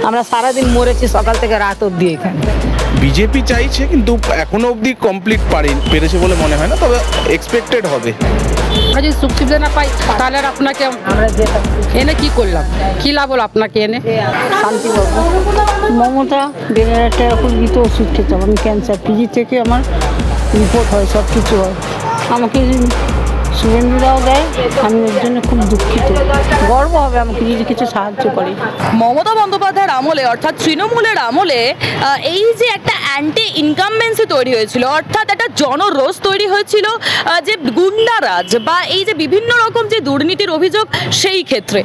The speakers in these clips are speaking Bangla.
আমরা সারাদিন মরেছি সকাল থেকে রাত অবধি এখানে। বিজেপি চাইছে কিন্তু এখনো অবধি কমপ্লিট পেরেছে বলে মনে হয় না, তবে এক্সপেক্টেড হবে। আমরা যদি সুখ সুবিধা না পাই তাহলে আর আপনাকে আমরা যেটা এনে কি করলাম, কি লাভ হলো আপনাকে এনে? শান্তি পাবো। মমতা 1,500 টাকা করে দিতে ওষুধ খেতাম। আমি ক্যান্সার পিজি থেকে আমার রিপোর্ট হয়, সব কিছু হয়। আমাকে শুভেন্দুরাও দেয়, আমি ওর জন্য খুব দুঃখিত। গর্ব হবে আমাকে যদি কিছু সাহায্য করে। মমতা বন্দ্যোপাধ্যায়ের আমলে অর্থাৎ তৃণমূলের আমলে এই যে একটা অ্যান্টি ইনকামবেন্সি তৈরি হয়েছিল, অর্থাৎ একটা জনরোষ তৈরি হয়েছিল, যে গুন্ডারাজ বা এই যে বিভিন্ন রকম যে দুর্নীতির অভিযোগ, সেই ক্ষেত্রে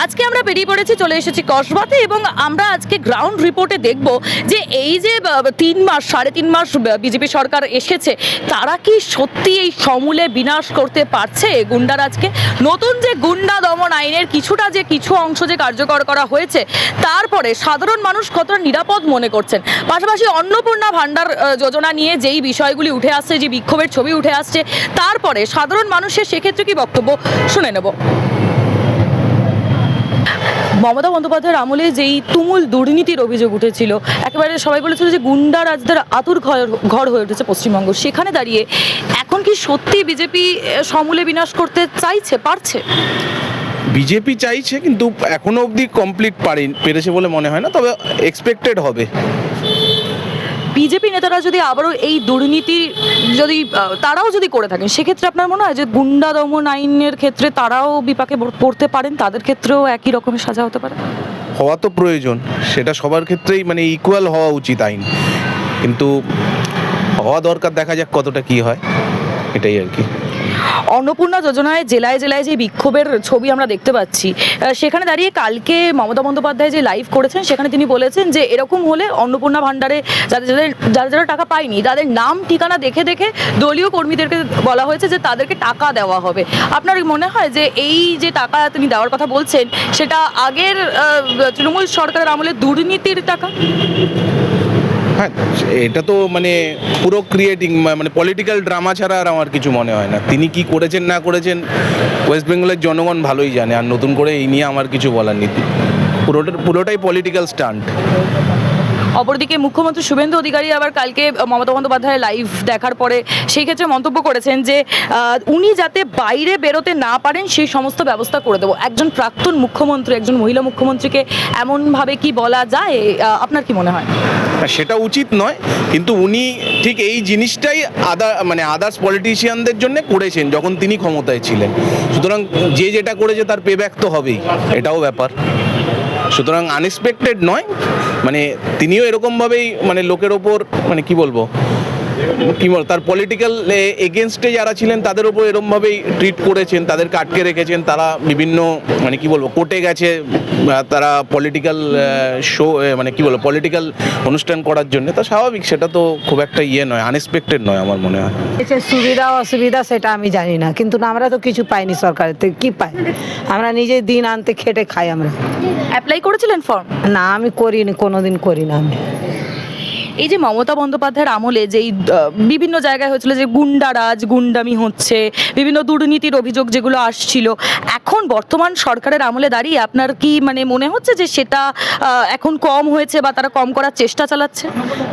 আজকে আমরা বেরিয়ে পড়েছি, চলে এসেছি কসবাতে এবং আমরা আজকে গ্রাউন্ড রিপোর্টে দেখব যে এই যে 3 মাস 3.5 মাস বিজেপি সরকার এসেছে, তারা কি সত্যি এই সমূলে বিনাশ করতে পারছে গুন্ডারাজকে? নতুন যে গুন্ডা দমন আইনের কিছু অংশ যে কার্যকর করা হয়েছে, তারপরে সাধারণ মানুষ কতটা নিরাপদ মনে করছেন। পাশাপাশি অন্নপূর্ণা ভান্ডার যোজনা নিয়ে যেই বিষয়গুলি উঠে আসছে, যে বিক্ষোভের ছবি উঠে আসছে, তারপরে সাধারণ মানুষের সেক্ষেত্রে কি বক্তব্য শুনে নেব। মমতা বন্দ্যোপাধ্যায়ের আমলে যেই তুমুল দুর্নীতির অভিযোগ উঠেছিল, একেবারে সবাই বলেছিল যে গুন্ডা রাজদের আতুর ঘর হয়ে উঠেছে পশ্চিমবঙ্গ, সেখানে দাঁড়িয়ে এখন কি সত্যি বিজেপি সমূলে বিনাশ করতে চাইছে, পারছে? বিজেপি চাইছে কিন্তু এখনো অবধি কমপ্লিট পেরেছে বলে মনে হয় না, তবে এক্সপেক্টেড হবে। বিজেপি নেতারা যদি আবারও এই দুর্নীতি তারাও যদি করে থাকেন, সেক্ষেত্রে আপনার মনে হয় যে গুন্ডা দমন আইনের ক্ষেত্রে তারাও বিপাকে পড়তে পারেন, তাদের ক্ষেত্রেও একই রকমের সাজা হতে পারে? হওয়া তো প্রয়োজন, সেটা সবার ক্ষেত্রেই মানে ইকুয়াল হওয়া উচিত আইন, কিন্তু হওয়া দরকার, দেখা যাক কতটা কি হয়, এটাই আর কি। অন্নপূর্ণা যোজনায় জেলায় জেলায় যে বিক্ষোভের ছবি আমরা দেখতে পাচ্ছি, সেখানে দাঁড়িয়ে কালকে মমতা বন্দ্যোপাধ্যায় যে লাইভ করেছেন, সেখানে তিনি বলেছেন যে এরকম হলে অন্নপূর্ণা ভান্ডারে যারা টাকা পায়নি, তাদের নাম ঠিকানা দেখে দেখে দলীয় কর্মীদেরকে বলা হয়েছে যে তাদেরকে টাকা দেওয়া হবে। আপনার মনে হয় যে এই যে টাকা তিনি দেওয়ার কথা বলছেন, সেটা আগের তৃণমূল সরকারের আমলে দুর্নীতির টাকা? হ্যাঁ, এটা তো মানে পুরো ক্রিয়েটিং, মানে পলিটিক্যাল ড্রামা ছাড়া আর আমার কিছু মনে হয় না। তিনি কি করেছেন না করেছেন ওয়েস্ট বেঙ্গলের জনগণ ভালোই জানে, আর নতুন করে এই নিয়ে আমার কিছু বলার নেই। পুরোটাই পলিটিক্যাল স্টান্ট। অপরদিকে মুখ্যমন্ত্রী শুভেন্দু অধিকারী আবার কালকে মমতা বন্দ্যোপাধ্যায়ের লাইভ দেখার পরে সেই ক্ষেত্রে মন্তব্য করেছেন যে উনি যাতে বাইরে বেরোতে না পারেন সেই সমস্ত ব্যবস্থা করে দেবো। একজন প্রাক্তন মুখ্যমন্ত্রী, একজন মহিলা মুখ্যমন্ত্রীকে এমনভাবে কি বলা যায়? আপনার কি মনে হয়? সেটা উচিত নয়, কিন্তু উনি ঠিক এই জিনিসটাই আদার্স পলিটিশিয়ানদের জন্য করেছেন যখন তিনি ক্ষমতায় ছিলেন। সুতরাং যে যেটা করেছে তার পেব্যাক তো হবেই, এটাও ব্যাপার। সুতরাং আনএক্সপেক্টেড নয়, মানে তিনিও এরকমভাবেই মানে লোকের ওপর মানে কি বলবো তার পলিটিক্যাল এগেনস্টে যারা ছিলেন তাদের ওপর এরকমভাবেই ট্রিট করেছেন, তাদেরকে আটকে রেখেছেন। তারা বিভিন্ন মানে কি বলবো কোর্টে গেছে, তারা পলিটিক্যাল পলিটিক্যাল অনুষ্ঠান করার জন্য। তা স্বাভাবিক, সেটা তো খুব একটা নয়, আনএক্সপেক্টেড নয় আমার মনে হয়। সুবিধা অসুবিধা সেটা আমি জানি না, কিন্তু আমরা তো কিছু পাইনি সরকারের থেকে। কি পাই? আমরা নিজে দিন আনতে খেটে খাই। আমরা অ্যাপ্লাই করেছিলেন ফর্ম? না, আমি করিনি, কোনোদিন করি না আমি। এই যে মমতা বন্দ্যোপাধ্যায়ের আমলে যেই বিভিন্ন জায়গায় হয়েছিল যে গুন্ডারাজ, গুন্ডামি হচ্ছে, বিভিন্ন দুর্নীতির অভিযোগ যেগুলো আসছিল, এখন বর্তমান সরকারের আমলে দাঁড়িয়ে আপনার কি মানে মনে হচ্ছে যে সেটা এখন কম হয়েছে বা তারা কম করার চেষ্টা চালাচ্ছে?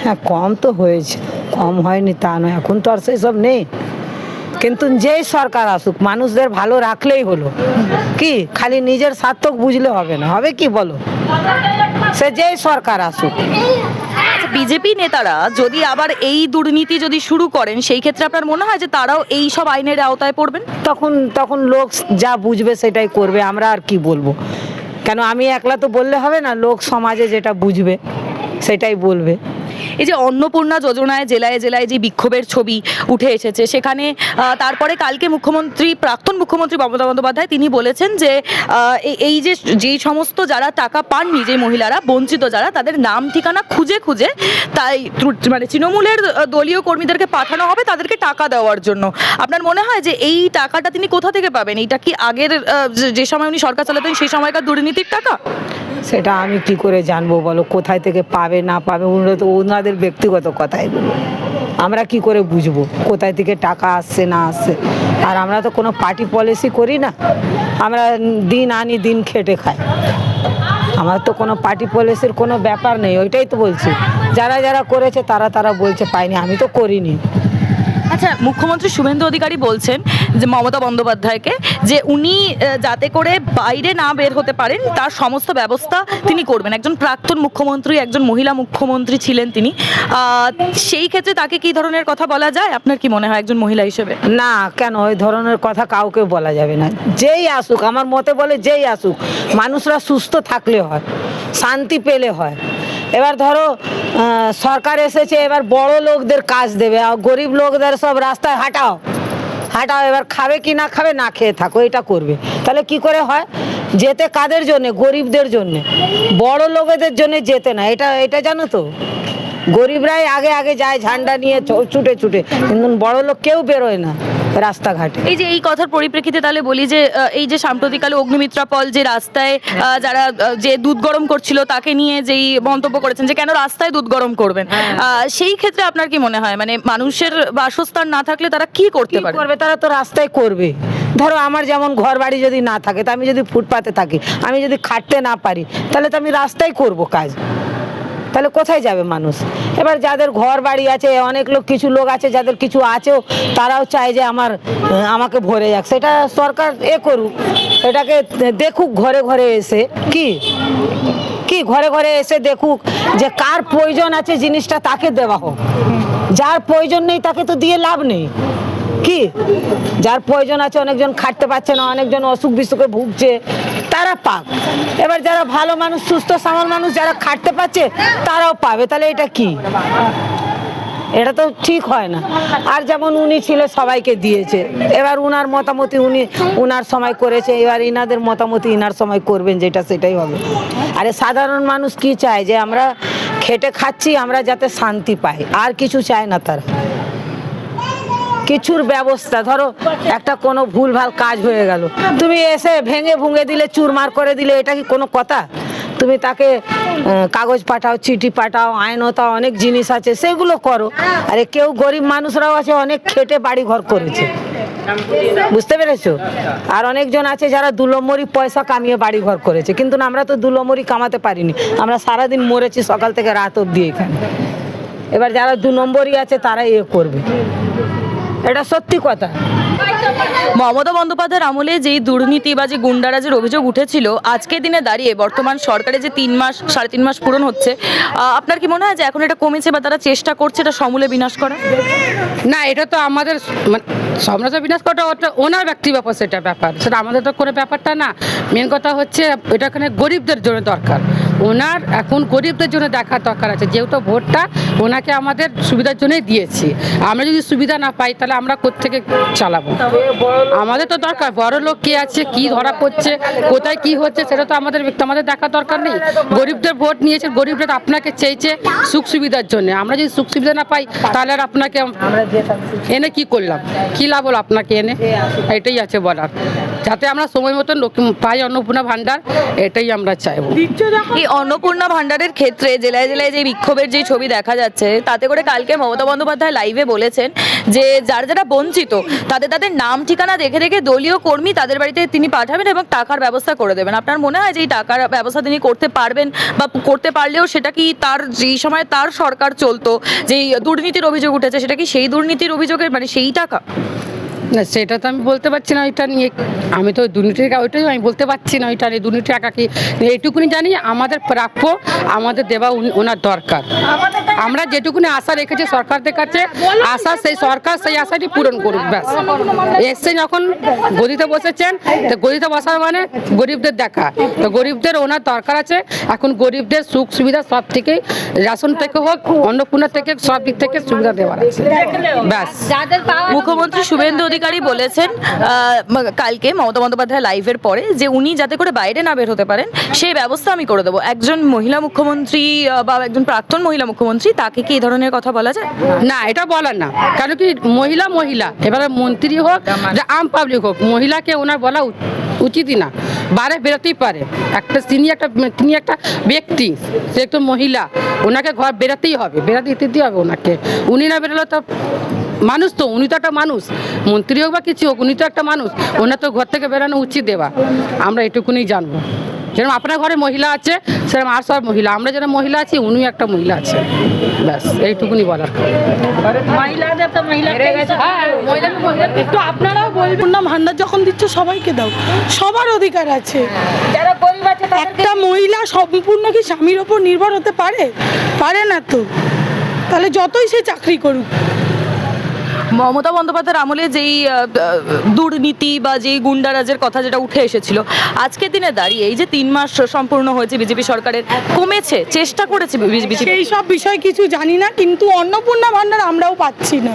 হ্যাঁ, কম তো হয়েছে, কম হয়নি তা নয়। এখন তো আর সেই সব নেই, কিন্তু যেই সরকার আসুক মানুষদের ভালো রাখলেই হলো। কি খালি নিজের স্বার্থ বুঝলে হবে না, হবে কি বলো? সে যেই সরকার আসুক। বিজেপি নেতারা যদি আবার এই দুর্নীতি যদি শুরু করেন, সেই ক্ষেত্রে আপনার মনে হয় যে তারাও এই সব আইনের আওতায় পড়বেন? তখন লোক যা বুঝবে সেটাই করবে, আমরা আর কি বলবো? কেন আমি একলা তো বললে হবে না, লোক সমাজে যেটা বুঝবে সেটাই বলবে। এই যে অন্নপূর্ণা যোজনায় জেলায় জেলায় যে বিক্ষোভের ছবি উঠে এসেছে, সেখানে তারপরে কালকে প্রাক্তন মুখ্যমন্ত্রী মমতা বন্দ্যোপাধ্যায় তিনি বলেছেন যে এই যেই সমস্ত যারা টাকা পাননি, যে মহিলারা বঞ্চিত যারা, তাদের নাম ঠিকানা খুঁজে খুঁজে তাই মানে তৃণমূলের দলীয় কর্মীদেরকে পাঠানো হবে তাদেরকে টাকা দেওয়ার জন্য। আপনার মনে হয় যে এই টাকাটা তিনি কোথা থেকে পাবেন? এইটা কি আগের যে সময় উনি সরকার চালাতেন সেই সময়কার দুর্নীতির টাকা? সেটা আমি কি করে জানবো বলো? কোথায় থেকে পাবে না পাবে, ওনাদের ব্যক্তিগত কথা এগুলো। আমরা কি করে বুঝবো কোথায় থেকে টাকা আসছে না আসছে? আর আমরা তো কোনো পার্টি পলিসি করি না, আমরা দিন আনি দিন খেটে খাই। আমার তো কোনো পার্টি পলিসির কোনো ব্যাপার নেই, ওইটাই তো বলছি। যারা যারা করেছে তারা বলছে পাইনি, আমি তো করিনি। আচ্ছা, মুখ্যমন্ত্রী শুভেন্দু অধিকারী বলছেন যে মমতা বন্দ্যোপাধ্যায়কে যে উনি যাতে করে বাইরে না বের হতে পারেন তার সমস্ত ব্যবস্থা তিনি করবেন। একজন প্রাক্তন মুখ্যমন্ত্রী, একজন মহিলা মুখ্যমন্ত্রী ছিলেন তিনি, সেই ক্ষেত্রে তাকে কি ধরনের কথা বলা যায় আপনার কি মনে হয় একজন মহিলা হিসেবে? না, কেন ওই ধরনের কথা কাউকে বলা যাবে না। যেই আসুক, আমার মতে বলে যেই আসুক, মানুষরা সুস্থ থাকলে হয়, শান্তি পেলে হয়। এবার ধরো সরকার এসেছে, এবার বড় লোকদের কাজ দেবে, আর গরিব লোকদের সব রাস্তায় হাঁটাও, এবার খাবে কি না খাবে, না খেয়ে থাকো, এটা করবে। তাহলে কি করে হয়? যেতে কাদের জন্যে? গরিবদের জন্যে, বড় লোকেদের জন্যে যেতে না। এটা জানো তো, গরিবরাই আগে আগে যায় ঝান্ডা নিয়ে ছুটে ছুটে, কিন্তু বড় লোক কেউ বেরোয় না রাস্তাঘাটে। এই কথার পরিপ্রেক্ষিতে তাহলে বলি যে এই যে সাম্প্রতিককালে অগ্নিমিত্রা পল যে রাস্তায় যারা যে দুধ গরম করছিল তাকে নিয়ে যেই মন্তব্য করেছেন যে কেন রাস্তায় দুধ গরম করবেন, সেই ক্ষেত্রে আপনার কি মনে হয় মানে মানুষের বাসস্থান না থাকলে তারা কি করতে পারবে? তারা তো রাস্তায় করবে। ধরো আমার যেমন ঘর বাড়ি যদি না থাকে, তা আমি যদি ফুটপাতে থাকি, আমি যদি খাটতে না পারি, তাহলে তো আমি রাস্তায় করব কাজ। তাহলে কোথায় যাবে মানুষ? এবার যাদের ঘর বাড়ি আছে, অনেক লোক, কিছু লোক আছে যাদের কিছু আছেও, তারাও চায় যে আমাকে ভরে যাক। সেটা সরকার করুক, এটাকে দেখুক ঘরে ঘরে এসে, কি ঘরে ঘরে এসে দেখুক যে কার প্রয়োজন আছে জিনিসটা তাকে দেওয়া হোক। যার প্রয়োজন নেই তাকে তো দিয়ে লাভ নেই। যার প্রয়োজন আছে, অনেকজন খাটতে পারছে না, অনেকজন অসুখ বিসুখে ভুগছে, তারা পাক। এবার যারা ভালো মানুষ, সুস্থ সবল মানুষ, যারা খাটতে পারছে তারাও পাবে। তাহলে এটা তো ঠিক হয় না। আর যেমন উনি ছিল, সবাইকে দিয়েছে, এবার উনার মতামতি উনার সময় করেছে, এবার ইনাদের মতামতি ইনার সময় করবেন, যেটা সেটাই হবে। আরে সাধারণ মানুষ কি চায়? যে আমরা খেটে খাচ্ছি, আমরা যাতে শান্তি পাই, আর কিছু চায় না তারা। কিছুর ব্যবস্থা, ধরো একটা কোনো ভুলভাল কাজ হয়ে গেল, তুমি এসে ভেঙে ভুঙে দিলে, চুরমার করে দিলে, এটা কি কোনো কথা? তুমি তাকে কাগজ পাঠাও, চিঠি পাঠাও, আইনতা অনেক জিনিস আছে, সেগুলো করো। আরে কেউ গরিব মানুষরাও আছে, অনেক খেটে বাড়ি ঘর করেছে, বুঝতে পেরেছো? আর অনেকজন আছে যারা 2 নম্বরই পয়সা কামিয়ে বাড়ি ঘর করেছে, কিন্তু আমরা তো 2 নম্বরই কামাতে পারিনি। আমরা সারাদিন মরেছি সকাল থেকে রাত অবধি এখানে। এবার যারা 2 নম্বরই আছে তারাই করবে, এটা সত্যি কথা। মমতা বন্দ্যোপাধ্যায়ের আমলে যেই দুর্নীতি বা যে গুন্ডারাজের অভিযোগ উঠেছিল, আজকের দিনে দাঁড়িয়ে বর্তমান সরকারে যে 3 মাস 3.5 মাস পূরণ হচ্ছে, আপনার কি মনে হয় যে এখন এটা কমেছে বা তারা চেষ্টা করছে এটা সমূলে বিনাশ করা? না, এটা তো আমাদের সাম্রাজ্য বিনাশ করাটা ওনার ব্যক্তি ব্যাপার, সেটা আমাদের তো করে ব্যাপারটা না। মেন কথা হচ্ছে এটা এখানে গরিবদের জন্য দরকার, ওনার এখন গরিবদের জন্য দেখার দরকার আছে। যেহেতু ভোটটা ওনাকে আমাদের সুবিধার জন্যই দিয়েছি, আমরা যদি সুবিধা না পাই তাহলে আমরা কোত্থেকে চালাবো? আমাদের তো দরকার বড় লোক কে আছে, কি ধরা পড়ছে, কোথায় কি হচ্ছে, সেটা তো আমাদের দেখার দরকার নেই। গরিবদের ভোট নিয়েছে, গরিবরা আপনাকে চেয়েছে সুখ সুবিধার জন্য। আমরা যদি সুখ সুবিধা না পাই তাহলে আর আপনাকে এনে কি করলাম, কি লাভ হলো আপনাকে এনে? এটাই আছে বলার, যাতে আমরা সময় মতন পাই অন্নপূর্ণা ভাণ্ডার, এটাই আমরা চাইবো। এই অন্নপূর্ণা ভাণ্ডারের ক্ষেত্রে জেলায় জেলায় যে বিক্ষোভের যে ছবি দেখা যাচ্ছে, তাতে করে কালকে মমতা বন্দ্যোপাধ্যায় লাইভে বলেছেন যে যারা বঞ্চিত তাদের নাম ঠিকানা দেখে দেখে দলীয় কর্মী তাদের বাড়িতে তিনি পাঠাবেন এবং টাকার ব্যবস্থা করে দেবেন। আপনার মনে হয় যে এই টাকার ব্যবস্থা তিনি করতে পারবেন, বা করতে পারলেও সেটা কি তার যেই সময় তার সরকার চলতো, যেই দুর্নীতির অভিযোগ উঠেছে, সেটা কি সেই দুর্নীতির অভিযোগের মানে সেই টাকা? না, সেটা তো আমি বলতে পারছি না। ওইটা নিয়ে আমি তো দুর্নীতির ওইটাই আমি বলতে পারছি না। ওইটা নিয়ে দুর্নীতির টাকা কি, এইটুকুনি জানি আমাদের প্রাপ্য, আমাদের দেওয়া ওনার দরকার। আমরা যেটুকুনি আশা রেখেছি সরকারদের কাছে, আশা সেই সরকার সেই আশাটি পূরণ করুক, ব্যাস। এসে যখন গদিতে বসেছেন, তো গদিতে বসার মানে গরিবদের দেখা, তো গরিবদের ওনার দরকার আছে। এখন গরিবদের সুখ সুবিধা সব থেকেই, রেশন থেকে হোক, অন্নপূর্ণা থেকে, সব দিক থেকে সুবিধা দেওয়ার আছে, ব্যাস। মুখ্যমন্ত্রী শুভেন্দু অধিকারী বলেছেন কালকে মমতা বন্দ্যোপাধ্যায় লাইভের পরে যে উনি যাতে করে বাইরে না বের হতে পারেন সেই ব্যবস্থা আমি করে দেবো। একজন মহিলা মুখ্যমন্ত্রী বা একজন প্রাক্তন মহিলা মুখ্যমন্ত্রী, তাকে কি এই ধরনের কথা বলা যায়? না, এটা বলার না। কারণ কি, মহিলা এবারে মন্ত্রী হোক, যে আম পাবলিক হোক, মহিলাকে ওনার বলা উচিতই না। বাইরে বেরোতেই পারে, তিনি একটা ব্যক্তি, সে একটু মহিলা, ওনাকে ঘর বেরোতেই হবে, দিতেই হবে ওনাকে। উনি না বেরোলে তো মানুষ, তো উনি তো একটা মানুষ, মন্ত্রী হোক বা কিছু হোক, উনি তো একটা মানুষ, ওনার তো ঘর থেকে বেরোনো উচিত দেওয়া। আমরা এটুকুনি জানবো। যেরকম আপনার ঘরে মহিলা আছে সেরকম আর সব মহিলা, আমরা যারা মহিলা আছি উনিও একটা মহিলা আছে, ব্যাস এইটুকুনি বলার। একটু আপনারাও বলবেন না, ভান্ডার যখন দিচ্ছে সবাইকে দাও, সবার অধিকার আছে। একটা মহিলা সম্পূর্ণ কি স্বামীর ওপর নির্ভর হতে পারে? পারে না তো, তাহলে যতই সে চাকরি করুক। মমতা বন্দ্যোপাধ্যায়ের আমলে যেই দুর্নীতি বা যেই গুন্ডারাজের কথা যেটা উঠে এসেছিল, আজকের দিনে দাঁড়িয়ে এই যে 3 মাস সম্পূর্ণ হয়েছে বিজেপি সরকারের, কমেছে, চেষ্টা করেছে বিজেপি? সেই সব বিষয় কিছু জানি না, কিন্তু অন্নপূর্ণা ভান্ডার আমরাও পাচ্ছি না।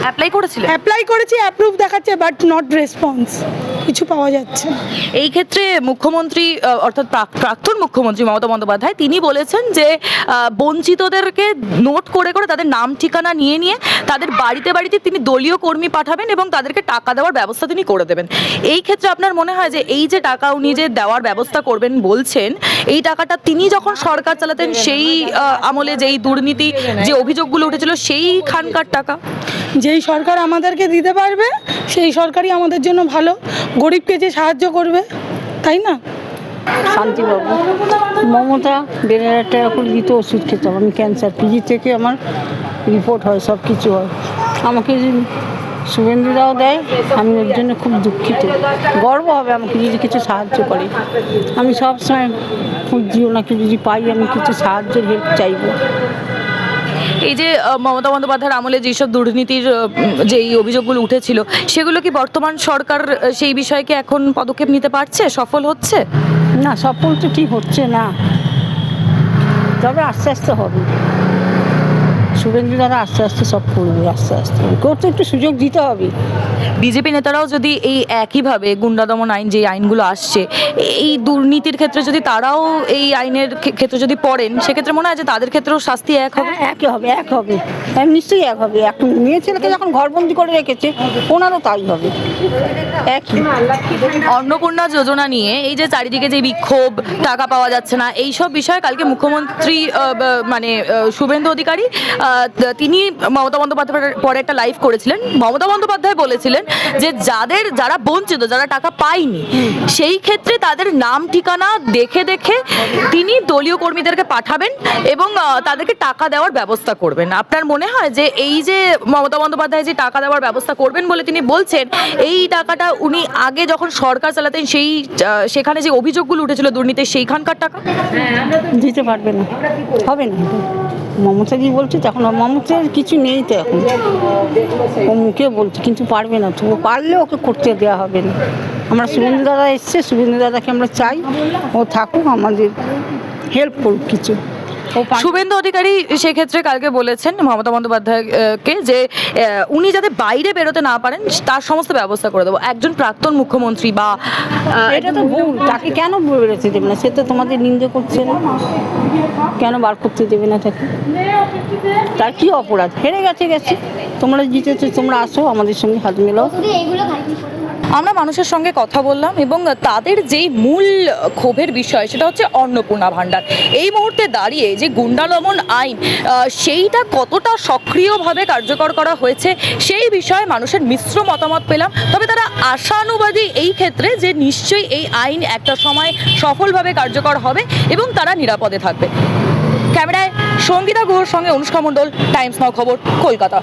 অ্যাপ্লাই করেছিলেন? অ্যাপ্লাই করেছি, অ্যাপ্রুভ দেখাচ্ছে, বাট নট রেসপন্স, কিছু পাওয়া যাচ্ছে না। এই ক্ষেত্রে মুখ্যমন্ত্রী অর্থাৎ প্রাক্তন মুখ্যমন্ত্রী মমতা বন্দ্যোপাধ্যায় তিনি বলেছেন যে বঞ্চিতদেরকে নোট করে করে তাদের নাম ঠিকানা নিয়ে নিয়ে তাদের বাড়িতে বাড়িতে তিনি দলীয় কর্মী পাঠাবেন এবং তাদেরকে টাকা দেওয়ার ব্যবস্থা তিনি করে দেবেন। এই ক্ষেত্রে আপনার মনে হয় যে এই যে টাকা উনি যে দেওয়ার ব্যবস্থা করবেন বলছেন, এই টাকাটা তিনি যখন সরকার চালাতেন সেই আমলে যেই দুর্নীতি যে অভিযোগগুলো উঠেছিল সেইখানকার টাকা? যেই সরকার আমাদেরকে দিতে পারবে সেই সরকারই আমাদের জন্য ভালো, গরিবকে যে সাহায্য করবে, তাই না? শান্তিবাবু, মমতা 1,500 টাকা করে দিত ওষুধ খেতাম আমি, ক্যান্সার পিজি থেকে আমার রিপোর্ট হয়, সব কিছু হয়। আমাকে যে শুভেন্দুরাও দেয়, আমি ওর জন্য খুব দুঃখিত। গর্ব হবে আমাকে যদি কিছু সাহায্য করে। আমি সবসময় খুঁজছি ওনাকে, যদি পাই আমি কিছু সাহায্যের হেল্প চাইব। এই যে মমতা বন্দ্যোপাধ্যায়ের আমলে যেসব দুর্নীতির যেই অভিযোগগুলো উঠেছিল, সেগুলো কি বর্তমান সরকার সেই বিষয়কে এখন পদক্ষেপ নিতে পারছে, সফল হচ্ছে? না, সফল তো ঠিক হচ্ছে না, তবে আস্তে আস্তে হবে। শুভেন্দু দাদা আস্তে আস্তে সব করবে, আস্তে আস্তে ওকেও তো একটু সুযোগ দিতে হবে। বিজেপি নেতারাও যদি এই একইভাবে গুন্ডা দমন আইন যে আইনগুলো আসছে, এই দুর্নীতির ক্ষেত্রে যদি তারাও এই আইনের ক্ষেত্রে যদি পড়েন, সেক্ষেত্রে মনে হয় যে তাদের ক্ষেত্রেও শাস্তি এক হবে? একই হবে, এক হবে, নিশ্চয়ই এক হবে। এখন মেয়ে ছেলেকে যখন ঘরবন্দি করে রেখেছে, ওনারও তাই হবে, একই। অন্নপূর্ণা যোজনা নিয়ে এই যে চারিদিকে যে বিক্ষোভ, টাকা পাওয়া যাচ্ছে না, এই সব বিষয়ে কালকে মুখ্যমন্ত্রী মানে শুভেন্দু অধিকারী তিনি মমতা বন্দ্যোপাধ্যায়ের পরে একটা লাইভ করেছিলেন। মমতা বন্দ্যোপাধ্যায় বলেছিলেন যে যারা বঞ্চিত, যারা টাকা পায়নি, সেই ক্ষেত্রে তাদের নাম ঠিকানা দেখে দেখে তিনি দলীয় কর্মীদেরকে পাঠাবেন এবং তাদেরকে টাকা দেওয়ার ব্যবস্থা করবেন। আপনার মনে হয় যে এই যে মমতা বন্দ্যোপাধ্যায় যে টাকা দেওয়ার ব্যবস্থা করবেন বলে তিনি বলছেন, এই টাকাটা উনি আগে যখন সরকার চালাতেন সেখানে যে অভিযোগগুলো উঠেছিল দুর্নীতির, সেইখানকার টাকা দিতে পারবে না, হবে না। মমতাজি বলছে তখন, মমতার কিছু নেই তো এখন, ও মুখে বলছে কিন্তু পারবে না, তো পারলে ওকে করতে দেওয়া হবে না। আমরা শুভেন্দু দাদা এসছে, শুভেন্দু দাদাকে আমরা চাই ও থাকুক, আমাদের হেল্প করুক কিছু। শুভেন্দু অধিকারী সেক্ষেত্রে কালকে বলেছেন মমতা বন্দ্যোপাধ্যায়কে যে উনি যাতে বাইরে বেরোতে না পারেন তার সমস্ত ব্যবস্থা করে দেবো। একজন প্রাক্তন মুখ্যমন্ত্রী বা এটা তো ভুল, তাকে কেন বেরোতে দেবে না? সে তো তোমাদের নিন্দে করছে না, কেন বার করতে দেবে না তাকে? তার কি অপরাধ? হেরে গেছে, তোমরা জিতেছো, তোমরা আসো আমাদের সঙ্গে হাত মেলাও। আমরা মানুষের সঙ্গে কথা বললাম এবং তাদের যেই মূল ক্ষোভের বিষয় সেটা হচ্ছে অন্নপূর্ণা ভাণ্ডার। এই মুহূর্তে দাঁড়িয়ে যে গুন্ডা দমন আইন, সেইটা কতটা সক্রিয়ভাবে কার্যকর করা হয়েছে সেই বিষয়ে মানুষের মিশ্র মতামত পেলাম। তবে তারা আশানুবাদী এই ক্ষেত্রে যে নিশ্চয়ই এই আইন একটা সময় সফলভাবে কার্যকর হবে এবং তারা নিরাপদে থাকবে। ক্যামেরায় সঙ্গীতা গুহর সঙ্গে অনুষ্কা মণ্ডল, টাইমস নাও খবর, কলকাতা।